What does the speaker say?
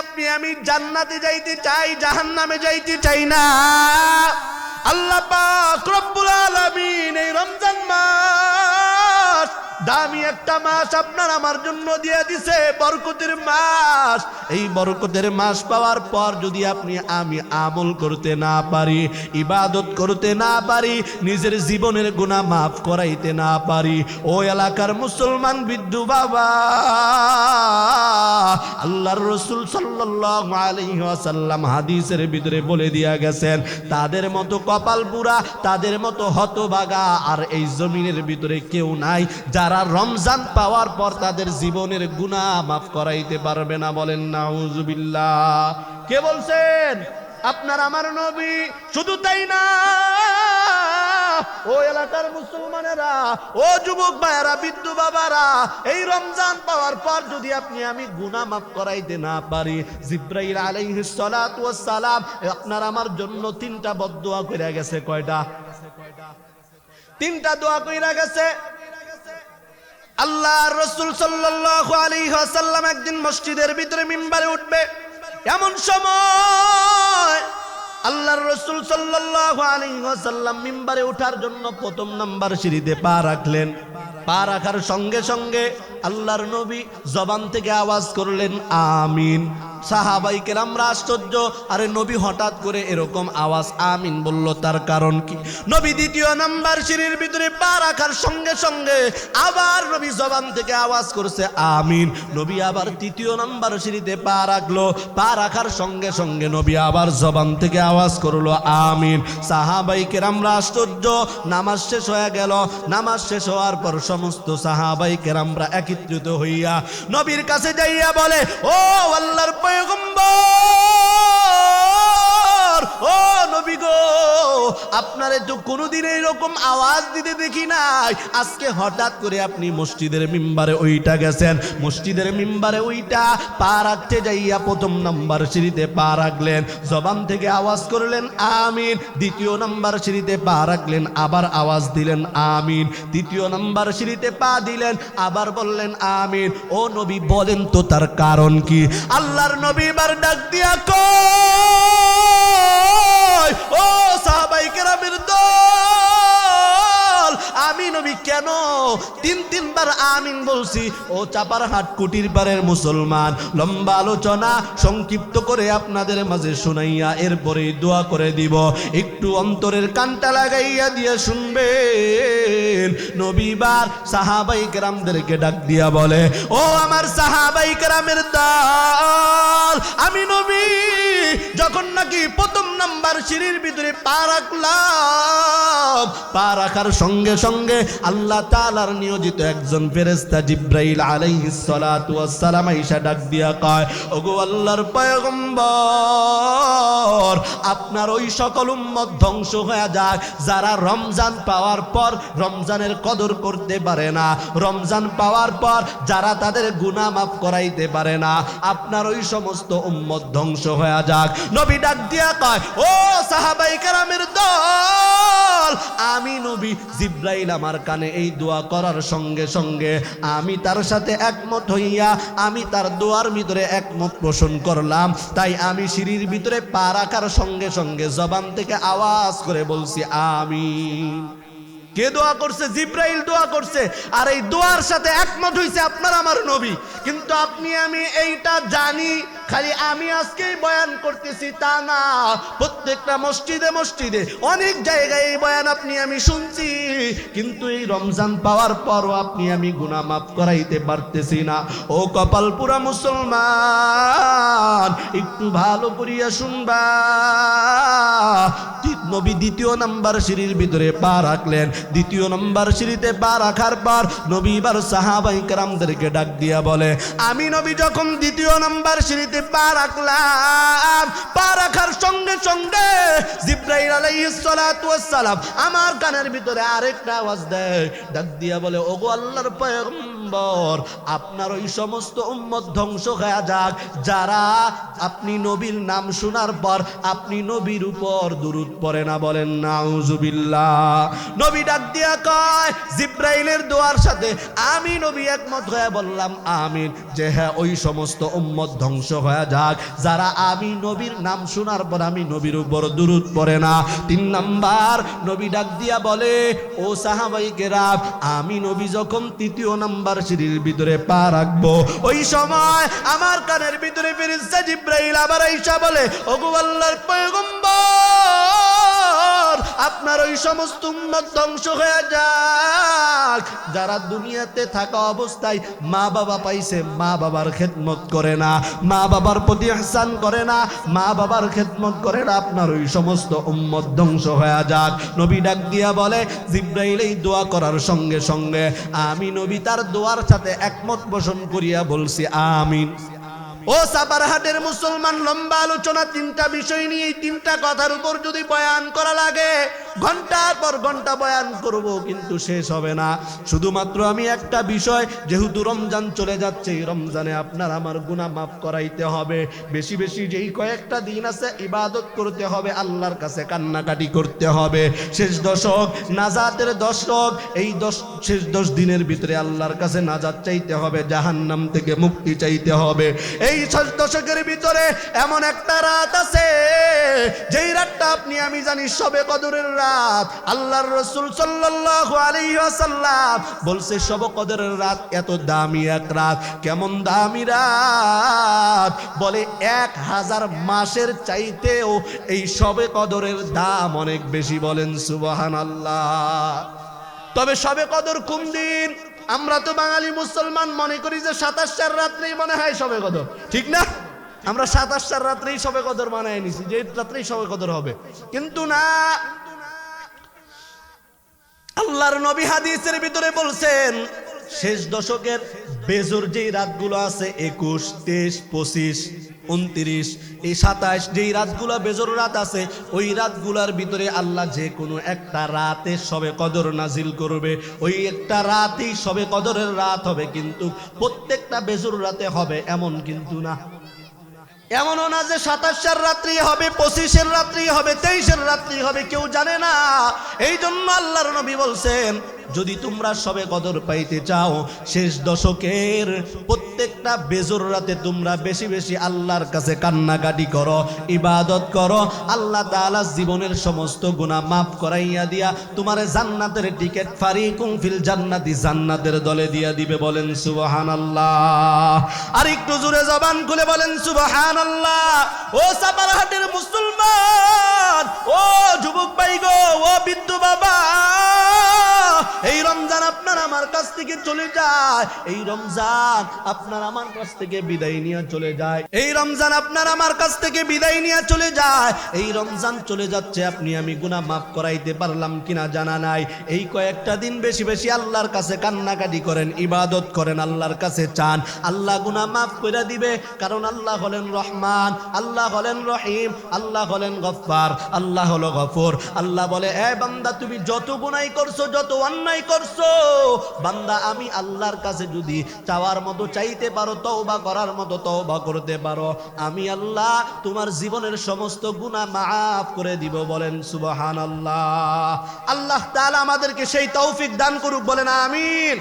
আপনি আমি জান্নাতে যাইতে চাই, জাহান্নামে যাইতে চাই না। আল্লাহ পাক রব্বুল আলামিন এই রমজান মাস দামি একটা মাস আপনার আমার জন্য দিয়ে দিছে, বরকতের মাস। এই বরকতের মাস পাওয়ার পর যদি আপনি আমি আমল করতে না পারি, ইবাদত করতে না পারি, নিজের জীবনের গুনাহ মাফ করাইতে না পারি, ও এলাকার মুসলমান বিদ্যু বাবা, আল্লাহর রাসূল সাল্লাল্লাহু আলাইহি ওয়াসাল্লাম হাদিসের ভিতরে বলে দিয়া গেছেন, তাদের মতো কপাল পুরা, তাদের মতো হতভাগা আর এই জমিনের ভিতরে কেউ নাই যারা রমজান পাওয়ার পর তাদের জীবনের গুনাহ মাফ করাইতে পারবে না। বলেন নাউজুবিল্লাহ। কে বলছেন? আপনার আমার নবী। শুধু তাই না, ও এলাকার মুসলমানেরা, ও যুবক ভাইয়েরা, বৃদ্ধ বাবারা, এই রমজান পাওয়ার পর যদি আপনি আমি গুনাহ মাফ করাইতে না পারি, জিবরাইল আলাইহিস সালাতু ওয়াস সালাম আপনার আমার জন্য 3টা বদদোয়া কইরা গেছে। কয়টা? 3টা দোয়া কইরা গেছে। আল্লাহর রাসূল সাল্লাল্লাহু আলাইহি ওয়াসাল্লাম একদিন মসজিদের ভিতরে মিম্বারে উঠবে, এমন সময় আল্লাহর রাসূল সাল্লাল্লাহু আলাইহি ওয়াসাল্লাম মিম্বারে ওঠার জন্য 1ম নাম্বার সিঁড়িতে পা রাখলেন। পা রাখার সঙ্গে সঙ্গে আল্লাহর নবী জবান থেকে আওয়াজ করলেন আমিন। সাহাবাই কেরামরা আশ্চর্য, আরে নবী হঠাৎ করে এরকম আওয়াজ আমিন বলল, তার কারণ কি? নবী 2য় নাম্বার সিঁড়ির ভিতরে পা রাখার সঙ্গে সঙ্গে আবার নবী জবান থেকে আওয়াজ করছে আমিন। নবী আবার 3য় নাম্বার সিঁড়িতে পা রাখলো, পা রাখার সঙ্গে সঙ্গে নবী আবার জবান থেকে আওয়াজ করলো আমিন। সাহাবাই কেরামরা আশ্চর্য। নামাজ শেষ হয়ে গেল। নামাজ শেষ হওয়ার পর সমস্ত সাহাবাই কেরামরা একত্রিত হইয়া নবীর কাছে যাইয়া বলে, ও আল্লাহর পয়গম্বর, ও নবী গো, আপনারে তো কোনোদিন এইরকম আওয়াজ দিতে দেখি নাই, আজকে হঠাৎ করে আপনি মসজিদের মিম্বারে ওইটা গেছেন। মসজিদের মিম্বারে ওইটা পা রাখতে যাইয়া 1ম নাম্বার সিঁড়িতে পা রাখলেন, জবান থেকে আওয়াজ করলেন আমিন। 2য় নাম্বার সিঁড়িতে পা রাখলেন, আবার আওয়াজ দিলেন আমিন। 3য় নাম্বার সিঁড়িতে পা দিলেন, আবার বললেন আমিন। ও নবী বলেন তো তার কারণ কি? আল্লাহর নবী এবার ডাক দিয়া কয়, ও সাহাবায়ে কেরামের দল, আমি নবী কেন 3বার আমিন বলছি? ও চাপারহাট কুটির পাড়ের মুসলমান, লম্বা আলোচনা সংক্ষিপ্ত করে আপনাদের মাঝে শুনাইয়া এরপরে দোয়া করে দিব, একটু অন্তরের কানটা লাগাইয়া দিয়ে শুনবেন। নবী বার সাহাবায়ে কেরামদেরকে ডাক দিয়া বলে, ও আমার সাহাবায়ে কেরামের দল, আমি নবী যখন নাকি 1ম নাম্বার সিঁড়ির ভিতরে পা রাখলাম, পা রাখার সঙ্গে সঙ্গে আল্লাহ তাআলার নিয়োজিত একজন ফেরেশতা জিবরাইল আলাইহিস সালাতু ওয়াস সালাম আয়েশা ডাক দিয়া কয়, ওগো আল্লাহর পয়গম্বর, আপনার ওই সকল উম্মত ধ্বংস হয়ে যায় যারা রমজান পাওয়ার পর রমজানের কদর করতে পারে না, রমজান পাওয়ার পর যারা তাদের গুনাহ মাফ করাইতে পারে না, আপনার ওই সমস্ত উম্মত ধ্বংস হয়ে যাক। নবী ডাক দিয়া কয়, ও সাহাবায়ে কেরামের দল, আমি নবী জিবরাইল আমার কানে এই দোয়া করার সঙ্গে সঙ্গে আমি তার সাথে একমত হইয়া আমি তার দোয়ার ভিতরে একমত পোষণ করলাম। তাই আমি সিঁড়ির ভিতরে পা রাখার সঙ্গে সঙ্গে জবান থেকে আওয়াজ করে বলছি আমিন। কে দোয়া করছে? জিবরাইল দোয়া করছে। আর এই দোয়ার সাথে একমত হইছে আপনার আমার নবী। কিন্তু আপনি আমি এইটা জানি, খালি আমি আজকেই বয়ান করতেছি তা না, প্রত্যেকটা মসজিদে মসজিদে অনেক জায়গায় এই বয়ান আপনি আমি শুনছি, কিন্তু এই রমজান পাওয়ার পরও আপনি আমি গুনাহ মাফ করাইতে পারতেছি না। ও কপাল পুরা মুসলমান, একটু ভালো করিয়া শুনবা। নবী 2য় নাম্বার সিঁড়ির ভিতরে পা রাখলেন। 2য় নাম্বার সিঁড়িতে পা রাখার পর নবী এবার সাহাবায়ে কেরামদেরকে ডাক দিয়া বলে, আমি নবী যখন 2য় নাম্বার সিঁড়িতে পা রাখলাম, পা রাখার সঙ্গে সঙ্গে জিবরাইল আলাইহিস সালাতু ওয়াস সালাম আমার কানের ভিতরে আরেকটা আওয়াজ দেয়, ডাক দিয়া বলে, ওগো আল্লাহর পয়গম্বর, নম্বর, আপনার ওই সমস্ত উম্মত ধ্বংস হয়ে যাক যারা আপনি নবীর নাম শোনার পর আপনি নবীর উপর দুরূদ পড়ে না। বলেন নাউজুবিল্লাহ। নবী ডাক দিয়া কয়, জিব্রাইলের দোয়ার সাথে আমি নবী একমত হয়ে বললাম আমিন, যে হ্যাঁ ওই সমস্ত উম্মত ধ্বংস হয়ে যাক যারা আমি নবীর নাম শোনার পর আমি নবীর উপর দুরূদ পড়ে না। 3 নাম্বার, নবী ডাক দিয়া বলে, ও সাহাবায়ে কেরাম, আমি নবী যখন 3য় নাম্বার সিঁড়ির ভিতরে পা রাখবো ওই সময় আমার কানের ভিতরে ফেরেশতা জিব্রাইল আবার আইসা বলে, ওগো আল্লাহর পয়গম্বর, আপনার ওই সমস্ত উম্মত ধ্বংস হয়ে যাক যারা দুনিয়াতে থাকা অবস্থায় মা বাবা পাইছে, মা বাবার খেদমত করে না, মা বাবার প্রতি ইহসান করে না, মা বাবার খেদমত করে না, আপনার ওই সমস্ত উম্মত ধ্বংস হয়ে যাক। নবী ডাক দিয়া বলে, জিব্রাইল এই দোয়া করার সঙ্গে সঙ্গে আমি নবী তার দোয়ার সাথে একমত পোষণ করিয়া বলছি আমিন। ও সাপারহাটের মুসলমান, লম্বা আলোচনা 3টা বিষয় নিয়ে, এই 3টা কথার উপর যদি বয়ান করা লাগে ঘন্টার পর ঘন্টা বয়ান করব, কিন্তু শেষ হবে না। শুধুমাত্র আমি একটা বিষয়, যেহেতু রমজান চলে যাচ্ছে, এই রমজানে আপনার আমার গুনাহ মাফ করাইতে হবে। বেশি বেশি যেই কয়েকটা দিন আছে ইবাদত করতে হবে, আল্লাহর কাছে কান্নাকাটি করতে হবে। শেষ দশক, নাজাতের দশক, এই শেষ 10 দিনের ভিতরে আল্লাহর কাছে নাজাত চাইতে হবে, জাহান্নাম থেকে মুক্তি চাইতে হবে। এই শেষ দশকের ভিতরে এমন একটা রাত আছে, যেই রাতটা আপনি আমি জানি শবে কদরের রাত। আল্লাহর রাসূল সাল্লাল্লাহু আলাইহি ওয়াসাল্লাম বলছে শবে কদরের রাত এত দামি এক রাত। কেমন দামি রাত? বলে 1000 মাসের চাইতেও এই শবে কদরের দাম অনেক বেশি। বলেন সুবহানাল্লাহ। তবে শবে কদর কোন দিন? আমরা তো বাঙালি মুসলমান মনে করি যে 27 রাত্রেই মনে হয় শবে কদর, ঠিক না? আমরা 27 রাত্রেই শবে কদর বানায় নিছি, যে রাত্রেই শবে কদর হবে, কিন্তু না। আল্লাহর নবী হাদিসের ভিতরে বলছেন, শেষ দশকের বেজর যেই রাতগুলো আছে 21, 23, 25, 29, এই 27 যেই রাতগুলো বেজর রাত আছে, ওই রাতগুলোর ভিতরে আল্লাহ যে কোনো একটা রাতে শবে কদর নাজিল করবে। ওই একটা রাতেই শবে কদরের রাত হবে, কিন্তু প্রত্যেকটা বেজর রাতে হবে এমন কিন্তু না। এমনও না যে 27 রাত্রি হবে, 25 রাত্রি হবে, 23 রাত্রি হবে, কেউ জানে না। এই জন্য আল্লাহর নবী বলছেন, যদি তোমরা শবে কদর পাইতে চাও, শেষ দশকের প্রত্যেকটা বেজর রাতে তোমরা বেশি বেশি আল্লাহর কাছে কান্নাকাটি করো, ইবাদত করো, আল্লাহ তাআলা জীবনের সমস্ত গুনাহ মাফ করাইয়া দিয়া তোমার জান্নাতের টিকিট ফারিকুম ফিল জান্নাতি, জান্নাতের দলে দিয়া দিবে। বলেন সুবহানাল্লাহ। আর একটু জোরে জবান খুলে বলেন সুবহানাল্লাহ। ও সাপারহাটের মুসলমান, ও যুবক ভাই গো, ও বিদ্যু বাবা, এই রমজান আপনার আমার কাছ থেকে চলে যায়, এই রমজান আপনার আমার কাছ থেকে বিদায় নিয়ে চলে যায়, এই রমজান আপনার আমার কাছ থেকে বিদায় নিয়ে চলে যায়। এই রমজান চলে যাচ্ছে, আপনি আমি গুনাহ মাফ করাইতে পারলাম কিনা জানা নাই। এই কয়েকটা দিন বেশি বেশি আল্লাহর কাছে কান্নাকাটি করেন, ইবাদত করেন, আল্লাহর কাছে চান, আল্লাহ গুনাহ মাফ করে দিবে। কারণ আল্লাহ হলেন রহমান, আল্লাহ হলেন রহিম, আল্লাহ হলেন গফফার, আল্লাহ হলো গফুর। আল্লাহ বলে, এ বান্দা, তুমি যত গুনাহ করছো, যত অন্যায় করছো, বান্দা আমি আল্লাহর কাছে যদি চাওয়ার মতো চাইতে পারো, তওবা করার মতো তওবা করতে পারো, আমি আল্লাহ তোমার জীবনের সমস্ত গুনাহ মাফ করে দিব। বলেন সুবহানাল্লাহ। আল্লাহ তাআলা আমাদেরকে সেই তৌফিক দান করুক। বলেন আমিন।